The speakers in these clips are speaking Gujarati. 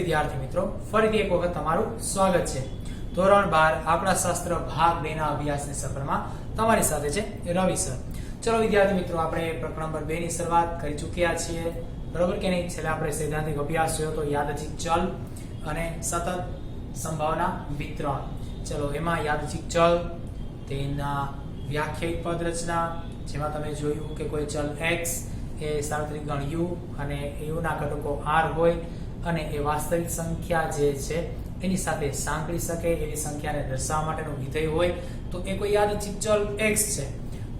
વિદ્યાર્થી મિત્રો, ફરીથી એક વખત તમારું સ્વાગત છે. ધોરણ 12 આંકડાશાસ્ત્ર ભાગ 2 ના અભ્યાસની સફરમાં તમારી સાથે છે રવિ સર. ચલો વિદ્યાર્થી મિત્રો, આપણે પ્રકરણ નંબર 2 ની શરૂઆત કરી ચૂક્યા છીએ, બરોબર કે નહીં? છેલ્લે આપણે સૈદ્ધાંતિક અભ્યાસ જોયો તો યાદચ્છિક ચલ અને સતત સંભાવના વિતરણ. ચલો, એમાં યાદચ્છિક ચલ, તેના વ્યાખ્યાયિત પદ રચના, જેમાં તમે જોયું કે કોઈ ચલ x એ સાર્વત્રિક ગણ u અને u ના ઘટકો r હોય અને એ વાસ્તવિક સંખ્યા જે છે એની સાથે સાંકળી શકે એવી સંખ્યાને દર્શાવવા માટેનું વિધેય હોય તો એ કોઈ યાદચ્છિક ચલ x છે.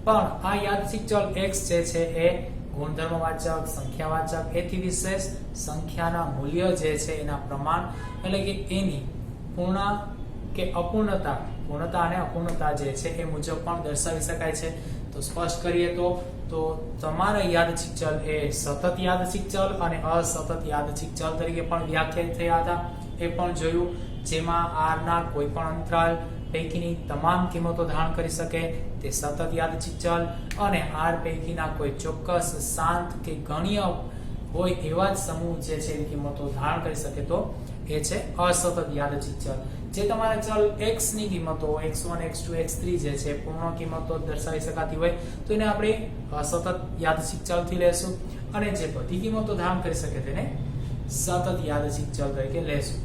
પણ આ યાદચ્છિક ચલ x જે છે એ ગુણધર્મવાચક, સંખ્યાવાચક, એથી વિશેષ સંખ્યાના મૂલ્ય જે છે એના પ્રમાણ એટલે કે એની પૂર્ણ કે અપૂર્ણતા, પૂર્ણતા અને અપૂર્ણતા જે છે એ મુજબ પણ દર્શાવી શકાય છે. તો સ્પષ્ટ કરીએ તો તમારા યાદચ્છિક ચલ એ સતત યાદચ્છિક ચલ અને અસતત યાદચ્છિક ચલ તરીકે પણ વ્યાખ્યાયિત થયા હતા. એ પણ જોયું, જેમાં r ના કોઈ પણ અંતરાલ પૈકીની તમામ કિંમતો ધારણ કરી શકે તે સતત યાદચ્છિક ચલ, અને r પૈકીના કોઈ ચોક્કસ શાંત કે ગણ્ય હોય એવા જ સમૂહ જે છે એની કિંમતો ધારણ કરી શકે તો એ છે અસતત યાદચ્છિક ચલ. જે તમારા ચલ x ની કિંમતો x1 x2 x3 જે છે પૂર્ણ કિંમતો દર્શાવી શકાતી હોય તો એને આપણે અસતત યાદચ્છિક ચલ થી લેશું, અને જે બધી કિંમતો ધારણ કરી શકે તેને સતત યાદચ્છિક ચલ તરીકે લેશું.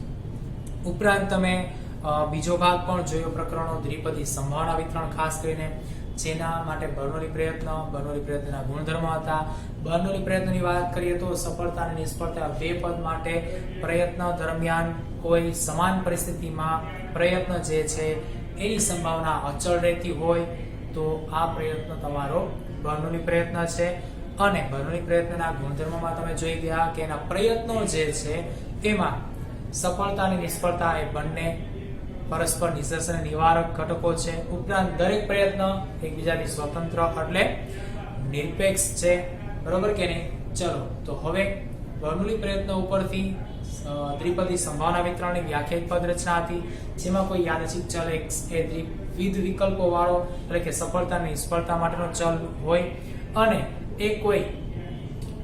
ઉપરાંત તમે બીજો ભાગ પણ જોયો પ્રકરણો દ્વિપદી સંભાવના વિતરણ, ખાસ કરીને જેના માટે બર્નોલી પ્રયત્નના ગુણધર્મો હતા. બર્નોલી પ્રયત્નની વાત કરીએ તો સફળતા અને નિષ્ફળતા બે પદ માટે પ્રયત્ન દરમિયાન કોઈ સમાન પરિસ્થિતિમાં પ્રયત્ન જે છે એની સંભાવના અચળ રહેતી હોય તો આ પ્રયત્ન તમારો બર્નોલી પ્રયત્ન છે. અને બર્નોલી પ્રયત્નના ગુણધર્મોમાં તમે જોઈ ગયા કે એના પ્રયત્નો જે છે એમાં સફળતા અને નિષ્ફળતા એ બંને પરસ્પર નિદર્શન નિવારક ઘટકો છે. ઉપરાંત દરેક પ્રયત્ન એકબીજાથી સ્વતંત્ર એટલે નિરપેક્ષ છે, બરોબર કે નહીં? ચલો, તો હવે બર્નોલી પ્રયત્ન ઉપરથી દ્વિપદી સંભાવના વિતરણની વ્યાખ્યાયિત પદ રચના હતી, જેમાં કોઈ યાદચ્છિક ચલ x એ દ્વિવિધ વિકલ્પો વાળો એટલે કે સફળતા અને નિષ્ફળતા માટેનો ચલ હોય, અને એ કોઈ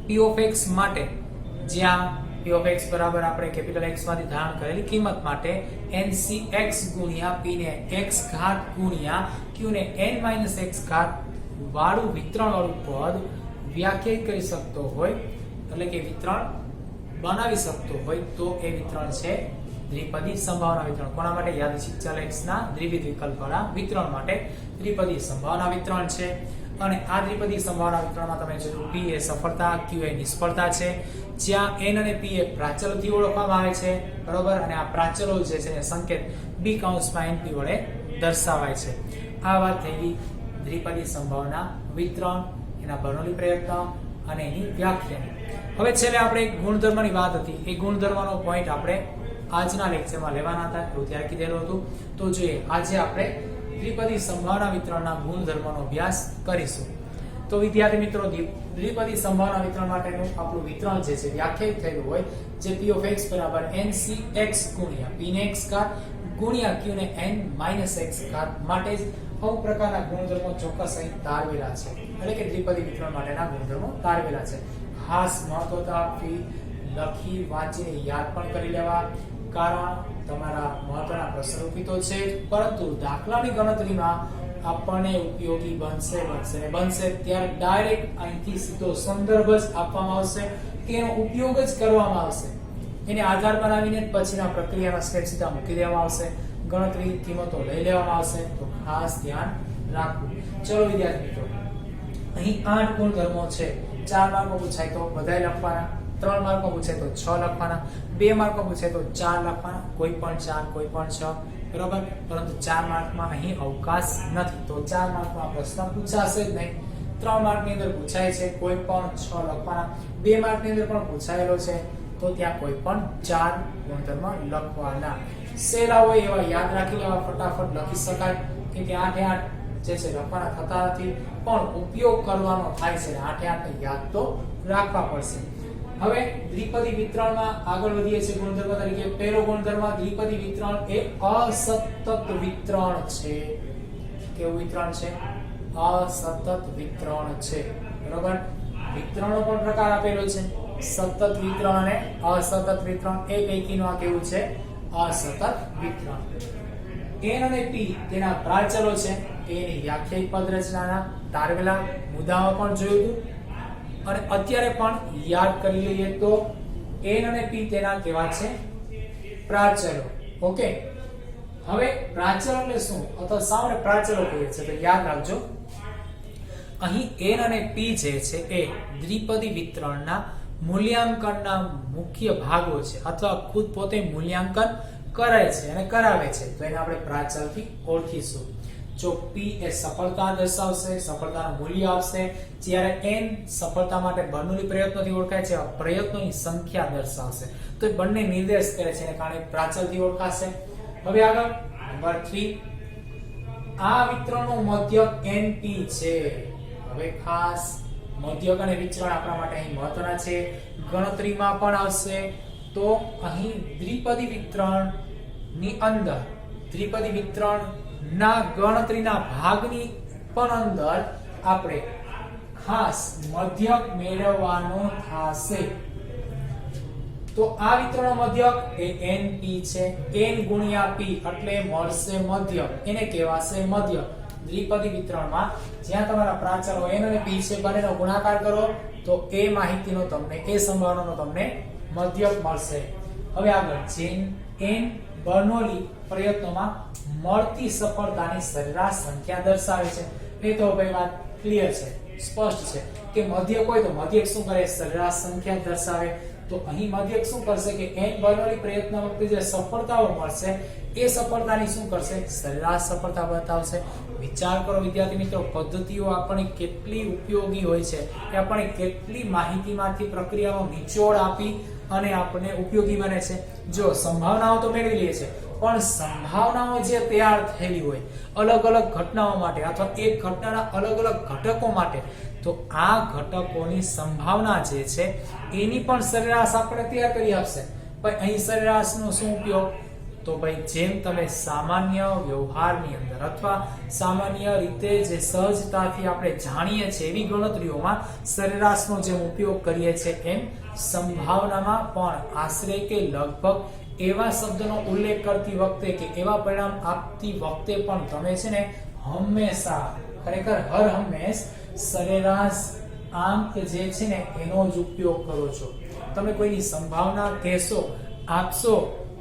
p of x માટે જ્યાં p of x બરાબર આપણે કેપિટલ X માંથી ધારણ કરેલી કિંમત માટે NCx ગુણ્યા p ને x ઘાત ગુણ્યા q ને n - x ઘાત વાળું વિતરણ વાળું પદ વ્યાખ્યાયિત કરી શકતો હોય એટલે કે વિતરણ બનાવી શકતો હોય તો એ વિતરણ છે દ્વિપદી સંભાવના વિતરણ. કોના માટે? યાદચ્છિક ચલ x ના દ્વિવિધ વિકલ્પ વાળા વિતરણ માટે દ્વિપદી સંભાવના વિતરણ છે. અને આ દ્વિપદી સંભાવના વિતરણમાં તમે જોયું p એ સફળતા, q એ નિષ્ફળતા છે, જ્યાં n અને p એ પ્રાચલથી ઓળખવામાં આવે છે, બરોબર? અને આ પ્રાચલો જે છે એ સંકેત b કૌંસમાં np વડે દર્શાવાય છે. આ વાત થઈ ગઈ દ્વિપદી સંભાવના વિતરણ, એના બર્નોલી પ્રયત્ન અને એની વ્યાખ્યા. હવે છેલ્લે આપણે એક ગુણધર્મની વાત હતી, એ ગુણધર્મનો પોઈન્ટ આપણે આજના લેક્ચરમાં લેવાના હતા, એવું ત્યારે કીધેલું હતું. તો જોઈએ, આજે આપણે દ્વિપદી સંભાવના વિતરણના ગુણધર્મનો અભ્યાસ કરીશું. તો વિદ્યાર્થી મિત્રો, દ્વિપદી સંભાવના વિતરણ માટેનું આપણું વિતરણ જે છે વ્યાખ્યાયિત થયેલું હોય, જે p of x બરાબર NCx ગુણ્યા p ને x ઘાત ગુણ્યા q ને n - x ઘાત માટે જ અમુક પ્રકારના ગુણધર્મો ચોક્કસ અહીં તારવેલા છે, એટલે કે દ્વિપદી વિતરણ માટેના ગુણધર્મો તારવેલા છે. ખાસ મહત્વતા આપી, લખી વાંચીને યાદ પણ કરી લેવા, કારણ તમારા મહત્વના પ્રશ્નરૂપી તો છે, પરંતુ દાખલાની ગણતરીમાં આપણને ઉપયોગી બનશે ત્યારે ડાયરેક્ટ અહીંથી સીધો સંદર્ભ જ આપવામાં આવશે કે એનો ઉપયોગ જ કરવામાં આવશે. એને આધાર બનાવીને પછીના પ્રક્રિયાના સ્ટેપ સીધા મૂકી દેવામાં આવશે, ગણતરી કિંમતો લઈ લેવામાં આવશે. તો ખાસ ધ્યાન રાખવું. ચલો વિદ્યાર્થી મિત્રો, અહીં 8 ગુણધર્મો છે. 4 માર્કમાં પૂછાય તો બધાય લખવાના, 3 માર્કમાં પૂછાય તો 6 લખવાના, 2 માર્કમાં પૂછાય તો 4 લખવાના, કોઈ પણ 4 કોઈ પણ 6, બરોબર? પરંતુ 4 માર્કમાં અહીં અવકાશ નથી, તો 4 માર્કમાં પ્રશ્ન પૂછાશે જ નહીં. 3 માર્કની અંદર પૂછાય છે કોઈ પણ 6 લખવાના, 2 માર્કની અંદર પણ પૂછાયેલો છે તો ત્યાં કોઈ પણ 4 ગુણધર્મ લખવાના. સહેલા હોય એવા યાદ રાખી લેવા, ફટાફટ લખી શકાય કે 8 એ 8 જે છે લખવાના થતા નથી, પણ ઉપયોગ કરવાનો થાય છે. 8 એ 8 યાદ તો રાખવા પડશે. હવે દ્વિપદી વિતરણમાં આગળ વધીએ છીએ ગુણધર્મ તરીકે. પહેલો ગુણધર્મ, દ્વિપદી વિતરણ એ અસતત વિતરણ છે. કેવું વિતરણ છે? અસતત વિતરણ છે, બરોબર? વિતરણનો પણ પ્રકાર આપેલો છે, સતત વિતરણ અને અસતત વિતરણ, એ પૈકીનું આ કેવું છે? અસતત વિતરણ. n અને p તેના પ્રાચલો છે. એની વ્યાખ્યાયિત પદ રચનાના તારવેલા મુદ્દામાં પણ જોયું હતું અને અત્યારે પણ યાદ કરી લઈએ તો n અને p તેના કેવા છે? પ્રાચલો. ઓકે, હવે પ્રાચલ એટલે શું અથવા સામાન્ય પ્રાચલો કહીએ છે તો યાદ રાખજો, અહીં n અને p જે છે એ દ્વિપદી વિતરણના મૂલ્યાંકનના મુખ્ય ભાગો છે અથવા ખુદ પોતે મૂલ્યાંકન કરે છે અને કરાવે છે, તો એને આપણે પ્રાચલથી ઓળખીશું. જો p એ સફળતા દર્શાવશે, સફળતાનું મૂલ્ય આપશે, જ્યારે n સફળતા માટે બર્નોલી પ્રયત્નોથી ઓળખાય છે, પ્રયત્નોની સંખ્યા દર્શાવશે, તો એ બંને નિર્દેશ કરે છે, એને કારણે પ્રાચલથી ઓળખાશે. હવે આગળ નંબર 3, આ વિતરણનું મધ્યક np છે. હવે ખાસ મધ્યક અને વિચરણ આપણા માટે અહીં મહત્વના છે, ગણતરીમાં પણ આવશે. તો અહીં દ્વિપદી વિતરણની અંદર દ્વિપદી વિતરણના ગણતરીના ભાગની પણ અંદર આપણે ખાસ મધ્યક મેળવવાનો થશે. તો આ વિતરણનો મધ્યક એ np છે. n ગુણ્યા p એટલે મળશે મધ્યક, એને કહેવાશે મધ્યક. દ્વિપદી વિતરણમાં જ્યાં તમારા પ્રાચલો n અને p છે બંનેનો ગુણાકાર કરો તો એ માહિતીનો તમને, એ સંભાવનાનો તમને મધ્યક મળશે. હવે આગળ જેમ n બર્નોલી પ્રયત્નોમાં મળતી સફળતાની સરેરાશ સંખ્યા દર્શાવે છે. એ તો ભાઈ વાત ક્લિયર છે, સ્પષ્ટ છે કે મધ્યક હોય તો મધ્યક શું કરે? સરેરાશ સંખ્યા દર્શાવે. તો અહીં મધ્યક શું કરશે કે n બર્નોલી પ્રયત્ન વખતે જે સફળતાઓ મળશે એ સફળતાની શું કરશે? સરેરાશ સફળતા બતાવશે. વિચાર કરો વિદ્યાર્થી મિત્રો, પદ્ધતિઓ આપણને કેટલી ઉપયોગી હોય છે, કે આપણને કેટલી માહિતીમાંથી પ્રક્રિયાનો નિચોડ આપી અને આપણને ઉપયોગી બને છે. જો સંભાવનાઓ તો મેળવી લઈએ છે, પણ સંભાવનાઓ જે તૈયાર થયેલી હોય અલગ અલગ ઘટનાઓ માટે અથવા એક ઘટનાના અલગ અલગ ઘટકો માટે, તો આ ઘટકોની સંભાવના જે છે એની પણ સરેરાશ આપણે તૈયાર કરી આપશે. પણ અહીં સરેરાશનો શું ઉપયોગ? તો ભાઈ જેમ તમે સામાન્ય વ્યવહારની અંદર અથવા સામાન્ય રીતે જે સહજતાથી આપણે જાણીએ છીએ એવી ગણતરીઓમાં સરેરાશનો જેમ ઉપયોગ કરીએ છીએ, એમ સંભાવનામાં પણ આશરે કે લગભગ એવા શબ્દનો ઉલ્લેખ કરતી વખતે કે એવા પરિણામ આપતી વખતે પણ તમે છે ને હંમેશા, ખરેખર હર હંમેશ સરેરાશ આંક જે છે ને એનો જ ઉપયોગ કરો છો. તમે કોઈની સંભાવના કહેશો, આપશો,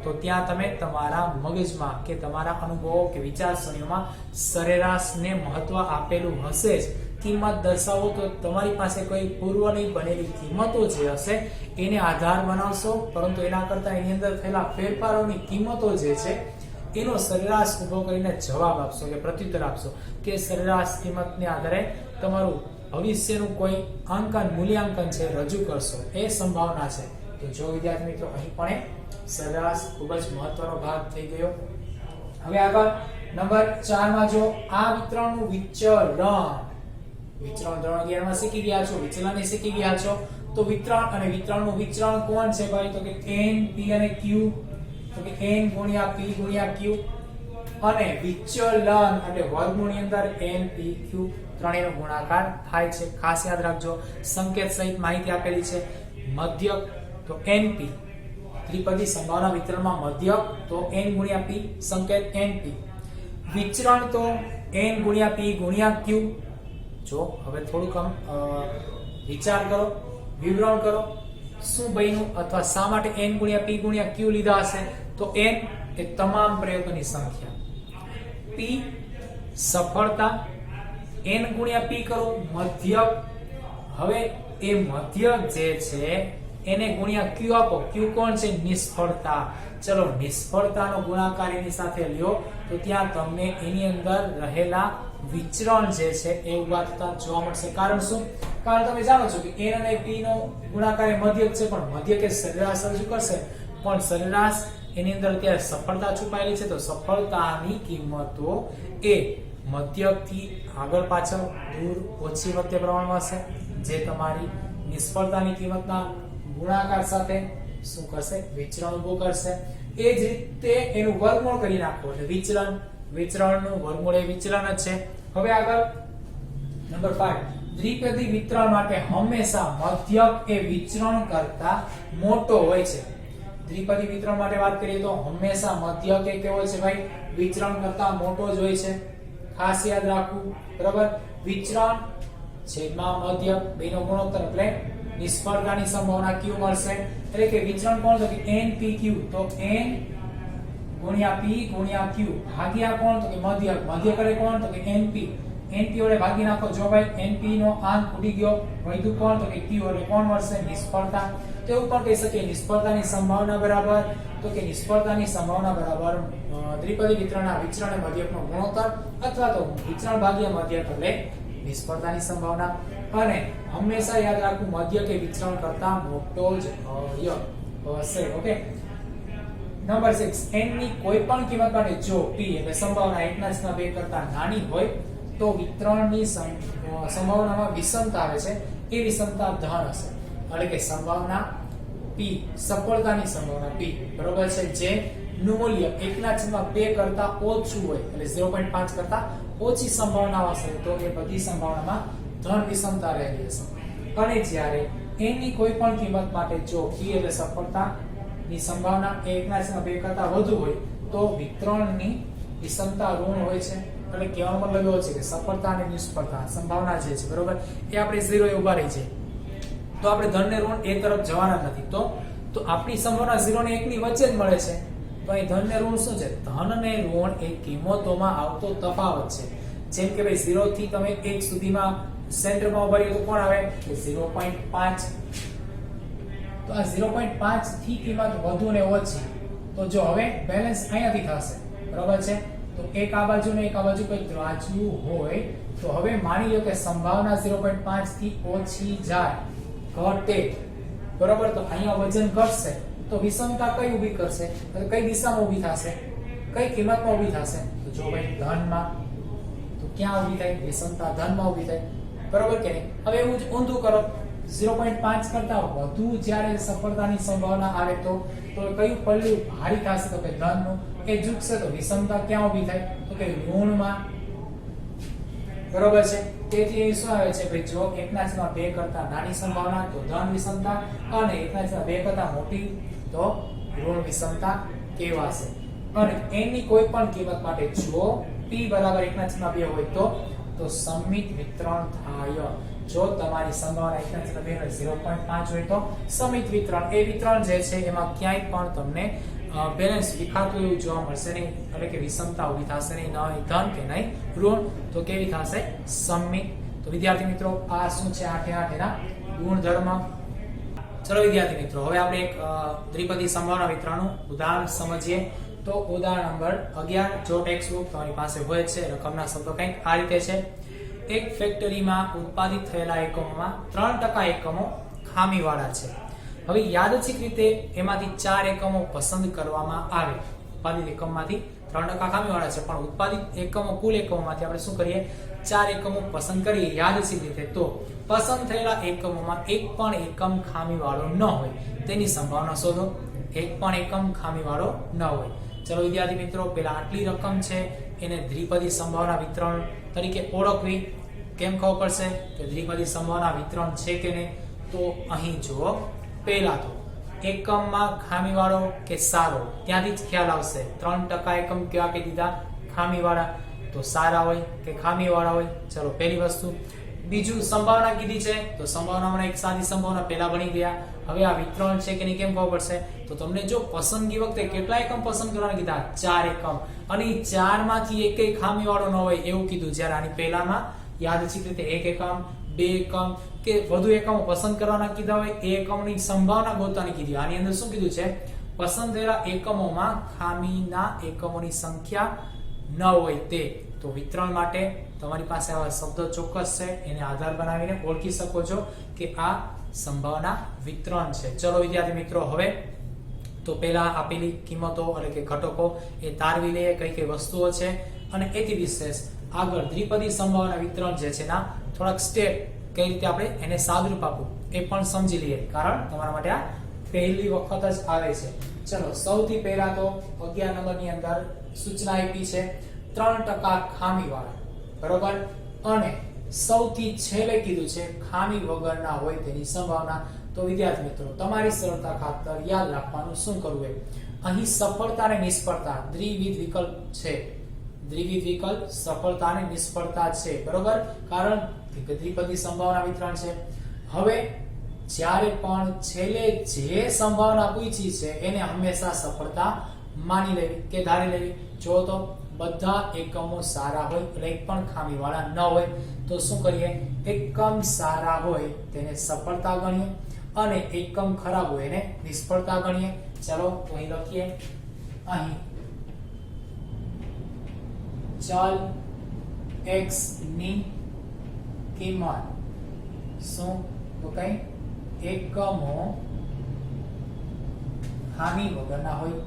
તો ત્યાં તમે તમારા મગજમાં કે તમારા અનુભવો કે વિચારસરણીઓમાં સરેરાશને મહત્વ આપેલું હશે જ. કિંમત દર્શાવો તો તમારી પાસે કોઈ પૂર્વની બનેલી કિંમતો જે હશે એને આધાર બનાવશો, પરંતુ એના કરતા એની અંદર થયેલા ફેરફારોની કિંમતો જે છે એનો સરેરાશ ઉભો કરીને જવાબ આપશો કે પ્રત્યુત્તર આપશો, કે સરેરાશ કિંમતને આધારે તમારું ભવિષ્યનું કોઈ અંકન મૂલ્યાંકન છે રજૂ કરશો, એ સંભાવના છે. તો જો વિદ્યાર્થી મિત્રો અહીં પણ સરેરાશ ખૂબ જ મહત્વનો ભાગ થઈ ગયો. હવે આગળ નંબર 4 માં જો આ વિતરણનું વિચરણ 3-11 માં શીખી ગયા છો, વિચલન શીખી ગયા છો. તો વિતરણ અને વિતરણનું વિચરણ કોણ છે ભાઈ? તો કે n p અને q, તો કે n ગુણ્યા p ગુણ્યા q, અને વિચલન એટલે વર્ગમૂળની અંદર n p q ત્રણેયનો ગુણાકાર થાય છે. ખાસ યાદ રાખજો, સંકેત સહિત માહિતી આપેલી છે. મધ્યક તો np, ત્રિપદી સંભાવના વિતરણમાં મધ્યક તો n ગુણ્યા p, સંકેત np. વિચરણ તો n ગુણ્યા p ગુણ્યા q. જો હવે થોડુંક વિચાર કરો, વિવરણ કરો, શું બન્યું અથવા શા માટે n ગુણ્યા p ગુણ્યા q લીધા હશે? તો n એ તમામ પ્રયત્નોની સંખ્યા, p સફળતા, n ગુણ્યા p કરો મધ્યક. હવે એ મધ્યક જે છે એને ગુણ્યા q આપો. q કોણ છે? નિષ્ફળતા. ચલો નિષ્ફળતાનો ગુણાકાર એની સાથે લ્યો તો ત્યાં તમને એની અંદર રહેલા વિચરણ જે છે એ ઉભા થતા જોવા મળશે. કારણ શું? કારણ તમે જાણો છો કે n અને p નો ગુણાકાર એ મધ્યક છે, પણ મધ્યક એ સરેરાશ રજૂ કરશે, પણ સરેરાશ એની અંદર અત્યારે સફળતા છુપાયેલી છે. તો સફળતાની કિંમતો એ મધ્યકથી આગળ પાછળ દૂર ઓછી વખતે પ્રમાણમાં હશે, જે તમારી નિષ્ફળતાની કિંમતના ગુણાકાર સાથે શું કરશે? વિચરણ ઉભું કરશે. એ જ રીતે એનું વર્ગમૂળ કરી નાખો એટલે વિચલનનું વર્ગમૂળ એ વિચલન જ છે. હવે આગળ નંબર 5, દ્વિપદી વિતરણ માટે હંમેશા મધ્યક એ વિચરણ કરતા મોટો હોય છે. દ્વિપદી વિતરણ માટે વાત કરીએ તો હંમેશા મધ્યક એ કેવો છે ભાઈ? વિચરણ કરતા મોટો જ હોય છે. ખાસ યાદ રાખવું, બરાબર. વિચરણ છેદમાં મધ્યક બેનો ગુણોત્તર એટલે નિષ્ફળતાની સંભાવના q મળશે. એટલે કે વિચરણ કોણ? તો કે npq, તો n ગુણ્યા p ગુણ્યા q ભાગ્યા કોણ? તો કે મધ્યક. મધ્યક એટલે કોણ? તો કે np. np વડે ભાગી નાખો. જો ભાઈ np નો આંક ઉડી ગયો, વધ્યું કોણ? તો કે q એટલે કોણ મળશે? નિષ્ફળતા. તો એવું પણ કહી શકીએ નિષ્ફળતાની સંભાવના બરાબર, તો કે નિષ્ફળતાની સંભાવના બરાબર દ્વિપદી વિતરણના વિચરણ અને મધ્યકનો ગુણોત્તર અથવા તો વિચરણ ભાગ્યા મધ્યક એટલે નિષ્ફળતાની સંભાવના. અને હંમેશા યાદ રાખવું મધ્યક એ વિચરણ કરતા મોટો જ હશે. ઓકે. નંબર 6, n ની કોઈ પણ કિંમત માટે જો p એટલે સંભાવના 1/2 કરતા નાની હોય તો વિતરણની સંભાવનામાં વિષમતા આવે છે. એ વિષમતા ધન હશે. એટલે કે સંભાવના p, સફળતાની સંભાવના p, બરોબર છે, જે નું મૂલ્ય 1/2 કરતા ઓછું હોય એટલે 0.5 કરતા ઓછી સંભાવના હશે તો એ બધી સંભાવનામાં ધન વિષમતા રહેલી હશે. અને જ્યારે n ની કોઈ પણ કિંમત માટે જો p એટલે સફળતાની સંભાવના 1/2 કરતા વધુ હોય તો વિતરણની વિષમતા ઋણ હોય છે. એટલે કહેવાનો મતલબ એવો છે કે સફળતા અને નિષ્ફળતા સંભાવના જે છે, બરોબર, એ આપણે 0 એ ઉભા રહી છે. તો આપણે ધન ને ઋણ એ તરફ જવાના નથી. તો આપણી સંભાવના 0 ને 1 ની વચ્ચે જ મળે છે. તો અહીં ધન ને ઋણ શું છે? ધન ને ઋણ એ કિંમતોમાં આવતો તફાવત છે. જેમ કે ભાઈ 0 થી તમે 1 સુધીમાં સેન્ટરમાં ઉભા રહીએ તો કોણ આવે? કે 0.5. તો આ 0.5 થી કિંમત વધુ ને ઓછી. તો જો હવે બેલેન્સ અહીંયાથી થશે, બરાબર છે. તો એક આ બાજુ ને એક આ બાજુ કોઈ ત્રાજવું હોય તો હવે માની લો કે સંભાવના 0.5 થી ઓછી જાય, ઘટે, બરાબર. તો અહીંયા વજન ઘટશે તો વિષમતા કઈ ઊભી કરશે? તો કઈ દિશામાં ઊભી થશે? કઈ કિંમતમાં ઊભી થશે? તો જો ભાઈ ધનમાં. તો ક્યાં ઊભી થાય? વિષમતા ધનમાં ઊભી થાય, બરાબર કે નહીં? હવે એવું જ ઊંધું કરો. 0.5 કરતા વધુ જ્યારે સફળતાની સંભાવના આવે તો કયું પલ્લું ભારી થશે? તો કે ધનનું. એ ઝૂકશે તો વિષમતા ક્યાં ઊભી થાય? તો કે ઋણમાં, બરોબર છે. તેથી શું આવે છે ભાઈ? જો 1/2 કરતા નાની સંભાવના તો ધન વિષમતા અને 1/2 કરતા મોટી તો ઋણ વિષમતા કહેવાશે. અને n ની કોઈ પણ કિંમત માટે જો p બરાબર 1/2 હોય તો સમિત વિતરણ થાય. જો તમારી સંભાવના 1/2 હોય 0.5 હોય તો સમિત વિતરણ. એ વિતરણ જે છે એમાં ક્યાંય પણ તમને બેલેન્સ વિખાતું એવું જોવા મળશે નહીં. એટલે કે વિષમતા ઊભી થશે નહીં, નહીં ધન કે નહીં ઋણ. તો કેવી થશે? સમિત. તો વિદ્યાર્થી મિત્રો આ શું છે? 8 એના ગુણધર્મ. ચલો વિદ્યાર્થી મિત્રો હવે આપણે એક દ્વિપદી સંભાવના વિતરણનું ઉદાહરણ સમજીએ. તો ઉદાહરણ નંબર 11. જો ટેક્સ્ટ બુક તમારી પાસે હોય છે, રકમના શબ્દો કંઈક આ રીતે છે. એક ફેક્ટરીમાં ઉત્પાદિત થયેલા એકમોમાં 3% એકમો ખામીવાળા છે. હવે યાદચ્છિક રીતે એમાંથી 4 એકમો પસંદ કરવામાં આવે. ઉત્પાદિત એકમમાંથી 3% ખામીવાળા છે, પણ ઉત્પાદિત એકમો કુલ એકમોમાંથી આપણે શું કરીએ? 4 એકમો પસંદ કરીએ યાદચ્છિક રીતે. તો પસંદ થયેલા એકમોમાં એક પણ એકમ ખામીવાળો ન હોય તેની સંભાવના શોધો. એક પણ એકમ ખામીવાળો ન હોય. ચલો વિદ્યાર્થી મિત્રો પેલા આટલી રકમ છે એને દ્વિપદી સંભાવના વિતરણ તરીકે ઓળખવી. કેમ ખબર પડશે કે દ્વિપદી સંભાવના વિતરણ છે કે નહીં? તો અહીં જુઓ, પહેલા તો એકમમાં ખામીવાળો કે સારો ત્યાંથી જ ખ્યાલ આવશે. 3% એકમ કેવા કહી દીધા? ખામીવાળા. તો સારા હોય કે ખામીવાળા હોય? ચલો પહેલી વસ્તુ. બીજું સંભાવના કીધી છે તો સંભાવનામાં એક સાદી સંભાવના પહેલા બની ગયા. હવે આ વિતરણ છે કે નહીં કેમ ખબર પડશે? તો તમને જો પસંદગી વખતે કેટલા એકમ પસંદ કરવાના કીધા? 4 એકમ. અને 4 માંથી એકેય ખામીવાળો ન હોય એવું કીધું. જ્યારે આની પહેલામાં યાદચ્છિક રીતે 1 એકમ 2 એકમ કે વધુ એકમો પસંદ કરવાના કીધા હોય એ એકમની સંભાવના ગોતવાની કીધી. આની અંદર શું કીધું છે? પસંદ થયેલા એકમોમાં ખામીના એકમોની સંખ્યા ન હોય તે. તો વિતરણ માટે તમારી પાસે આવા શબ્દો ચોક્કસ છે, એને આધાર બનાવીને ઓળખી શકો છો કે આ સંભાવના વિતરણ છે. ચલો વિદ્યાર્થી મિત્રો હવે તો પહેલા આપેલી કિંમતો એટલે કે ઘટકો એ તારવી લઈએ, કઈ કઈ વસ્તુઓ છે, અને એથી વિશેષ આગળ દ્વિપદી સંભાવના વિતરણ જે છે ના થોડાક સ્ટેપ કઈ રીતે આપણે એને સાદરૂપ આપવું એ પણ સમજી લઈએ, કારણ તમારા માટે આ પહેલી વખત જ આવે છે. ચલો સૌથી પહેલા તો 11 નંબરની અંદર સૂચના આપી છે 3% ખામીવાળા, બરોબર, અને સૌથી છેલ્લે કીધું છે ખામી વગરના હોય તેની સંભાવના. તો વિદ્યાર્થી મિત્રો તમારી સરળતા ખાતર યાદ રાખવાનું શું કરવું એ અહીં સફળતા અને નિષ્ફળતા દ્વિવિધ વિકલ્પ છે. દ્વિવિધ વિકલ્પ સફળતા અને નિષ્ફળતા છે, બરોબર, કારણ કે દ્વિપદી સંભાવના વિતરણ છે. હવે જ્યારે પણ છેલ્લે જે સંભાવના પૂછી છે એને હંમેશા સફળતા માની લેવી કે ધારી લેવી. જો તો બધા એકમો સારા હોય એટલે એક પણ ખામીવાળા ન હોય તો શું કરીએ, એકમ સારા હોય તેને સફળતા ગણીએ અને એકમ ખરાબ હોય એને નિષ્ફળતા ગણીએ. ચાલો તો અહીં લખીએ, અહીં ચલ x ની કિંમત શું, તો કઈ એકમો ખામી વગરના હોય.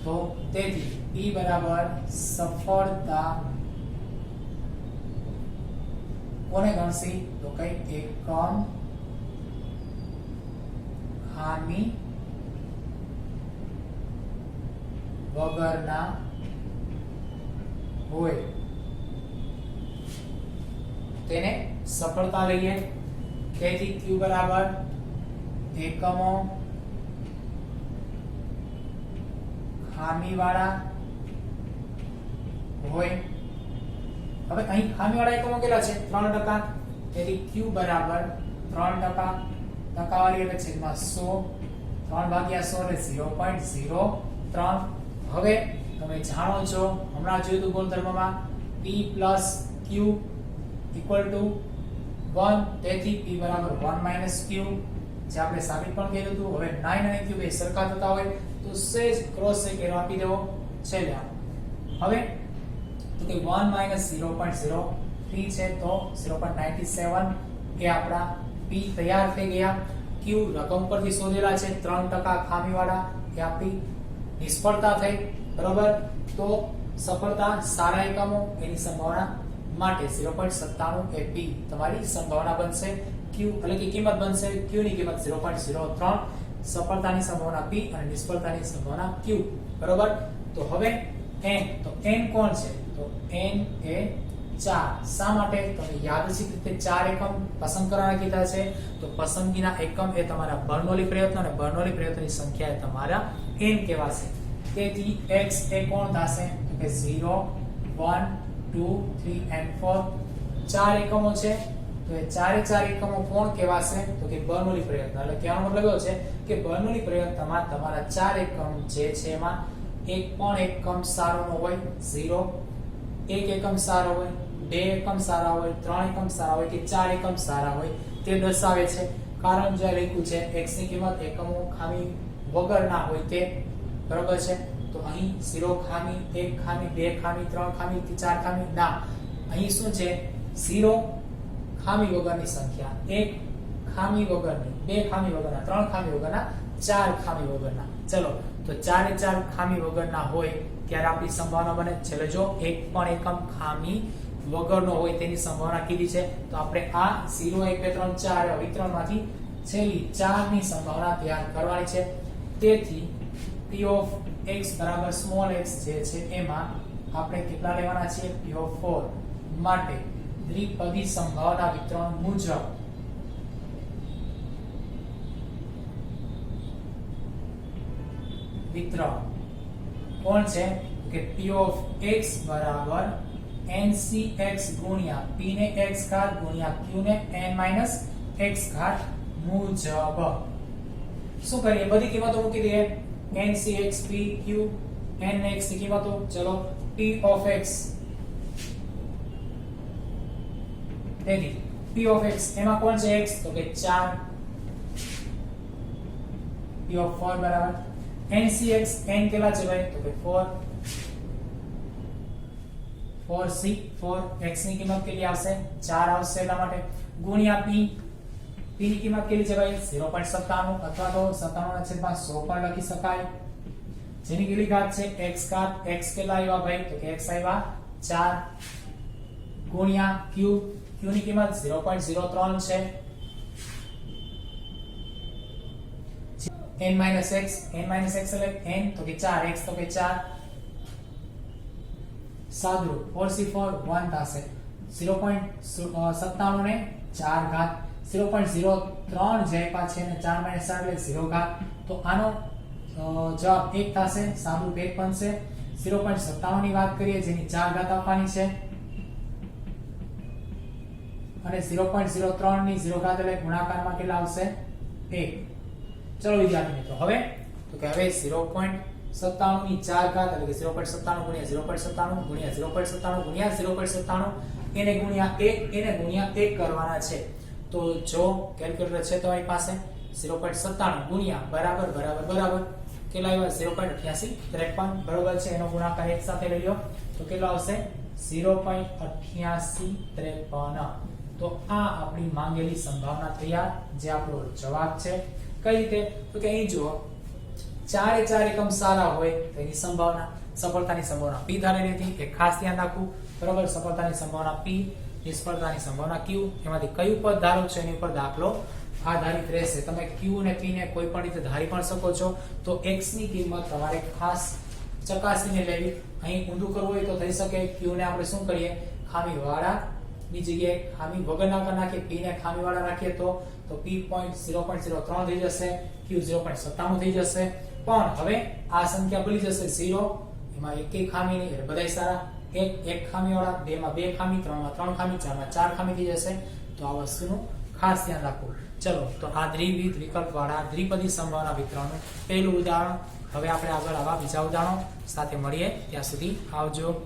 તો તેથી p બરાબર સફળતા કોને ગણશી, તો કઈ એકમ ખામી વગરના હોય તેને સફળતા લઈએ. તેથી q બરાબર એકમો ખામીવાળા હોય. હવે અહીં ખામીવાળા એકમો કેટલા છે, 3%. તેથી q બરાબર 3%. ટકાવારી એટલે છેદમાં 100, 3/100 એટલે 0.03. હવે તમે જાણો છો, હમણાં જોયું હતું ગુણધર્મમાં p q = 1. તેથી p બરાબર 1 - q, જે આપણે સાબિત પણ કર્યું હતું. હવે 9 અને q બે સરખા થતા હોય તો સેજ ક્રોસ ચેક એરો આપી દેવો છે. હવે તો કે 1 - 0.03 છે તો 0.97 એ આપણા p તૈયાર થઈ ગયા. q રકમ પરથી શોધેલા છે, 3% ખામીવાળા, એ આપણી નિષ્ફળતા થઈ, બરોબર. તો સફળતા સારા એકમો એની સંભાવના માટે 0.97 એ p તમારી સંભાવના બનશે. q એટલે કે કિંમત બનશે, q ની કિંમત 0.03, સફળતાની સંભાવના p અને નિષ્ફળતાની સંભાવના q, બરોબર. તો હવે n, તો n કોણ છે, તો n એ 4. શા માટે, તમે યાદચ્છિક રીતે 4 એકમ પસંદ કરવાના કીધા છે. તો પસંદગીના એકમ એ તમારા બર્નોલી પ્રયત્નો અને બર્નોલી પ્રયત્નોની સંખ્યા એ તમારા n કહેવાશે. તેથી x એ કોણ થશે, તો કે 0 1 2 3 and 4. 4 એકમો છે તો એ ચારે 4 એકમો કોણ કહેવાશે, તો કે બર્નોલી પ્રયત્ન. એટલે કહેવાનો મતલબ એવો છે કે બર્નોલી પ્રયત્નમાં તમારા 4 એકમ જે છે એમાં એક પણ એકમ સારો ન હોય, 0, એક એકમ સારો હોય, 2 એકમ સારા હોય, 3 એકમ સારા હોય કે 4 એકમ સારા હોય તે દર્શાવે છે. કારણ જે લખ્યું છે x ની કિંમત એકમો ખામી વગરના હોય તે, બરાબર છે. તો અહીં 0 ખામી, 1 ખામી, 2 ખામી, 3 ખામી કે 4 ખામી ના, અહીં શું છે, 0 ખામી વગરની સંખ્યા, 1 ખામી વગરની, 2 ખામી વગરના, 3 ખામી વગરના, 4 ખામી વગરના. ચલો તો 4 એ 4 ખામી વગરના હોય ત્યારે આપણી સંભાવના બને. છેલ્લે જો એક પણ એકમ ખામી વગરનો હોય તેની સંભાવના કીધી છે તો આપણે આ 0 1 2 3 4 વિતરણમાંથી છેલ્લી 4 ની સંભાવના તૈયાર કરવાની છે. તેથી p of x બરાબર સ્મોલ x જે છે એમાં આપણે કેટલા લેવાના છે, p of 4 માટે દ્વિપદી સંભાવના વિતરણ મુજબ વિતરણ કોણ છે કે p of x બરાબર ncx ગુણ્યા p ને x ઘાત ગુણ્યા q ને n - x ઘાત મુજબ. શું કરીએ, બધી કિંમતો મૂકી દઈએ, ncx p q n x ની કિંમતો. ચલો p of x, તેથી p of x એમાં કોણ છે x, તો કે 4, p of 4 બરાબર ncx n કેટલા છે ભાઈ, તો કે 4, 4c 4 x ની કિંમત કેટલી આવશે, 4 આવશે. એટલા માટે ગુણ્યા p, p ની કિંમત કેટલી છે ભાઈ, 0.97 અથવા તો 97/100 પણ લખી શકાય. જેની કેટલી ઘાત છે, x ઘાત. x કેટલા આવ્યા ભાઈ, તો કે x આવ્યા 4 ગુણ્યા q, q ની કિંમત 0.03 છે. n - x એટલે n તો કે 4, x તો કે 4 સાદુરૂપ 4c4 1 થશે 0.97 ને 4 ઘાત 0.03 જે પાછે ને 4 - 4 એટલે 0 ઘાત તો આનો જવાબ 1 થશે સાદુરૂપ 1 બનશે 0.97 ની વાત કરીએ જેની 4 ઘાત આપવાની છે અને 0.03 ની 0 ઘાત એટલે ગુણાકારમાં કેટલા આવશે 1 ચલો વિદ્યાર્થી મિત્રો હવે તો કે હવે 0.97 ની 4 ઘાત એટલે કે 0.97 ગુણ્યા 0.97 ગુણ્યા 0.97 ગુણ્યા 0.97 એને ગુણ્યા 1 એને ગુણ્યા 1 કરવાના છે તો જો કેલ્ક્યુલેટર છે તમારી પાસે 0.97 ગુણ્યા બરાબર કેટલા આવ્યા 0.8853 બરોબર છે એનો ગુણાકાર એક સાથે લઈ લો તો કેટલો આવશે 0.8853 તો આ આપણી માંગેલી સંભાવના તૈયાર જે આપણો જવાબ છે કઈ રીતે તો કે અહીં જુઓ ચારે ચાર એકમ સારા હોય તો એની સંભાવના સફળતાની સંભાવના p ધારેલી હતી એ ખાસ ધ્યાન રાખવું બરોબર સફળતાની સંભાવના p નિષ્ફળતાની સંભાવના q એમાંથી કયું પદ ધારો છો એની પર દાખલો આધારિત રહેશે તમે q અને p ને કોઈ પણ રીતે ધારી પણ શકો છો તો x ની કિંમત તમારે ખાસ ચકાસીને લેવી અહીં ઊંધું કરવું હોય તો થઈ શકે q ને આપણે શું કરીએ ખામી વાળા ની જગ્યાએ ખામી વગરના કરી નાખીએ p ને ખામી વાળા રાખીએ તો p 0.03 થઈ જશે q 0.97 થઈ જશે પણ હવે આ સંખ્યા ભૂલી જશે 0 એમાં એકેય ખામી નહીં એટલે બધાય સારા એક ખામી વાળા બે માં બે ખામી ત્રણ માં ત્રણ ખામી ચાર માં ચાર ખામી થઈ જશે તો આ વસ્તુનું ખાસ ધ્યાન રાખવું ચલો તો આ દ્વિવિધ વિકલ્પ વાળા દ્વિપદી સંભાવના વિતરણનું પહેલું ઉદાહરણ હવે આપણે આગળ આવા બીજા ઉદાહરણો સાથે મળીએ ત્યાં સુધી આવજો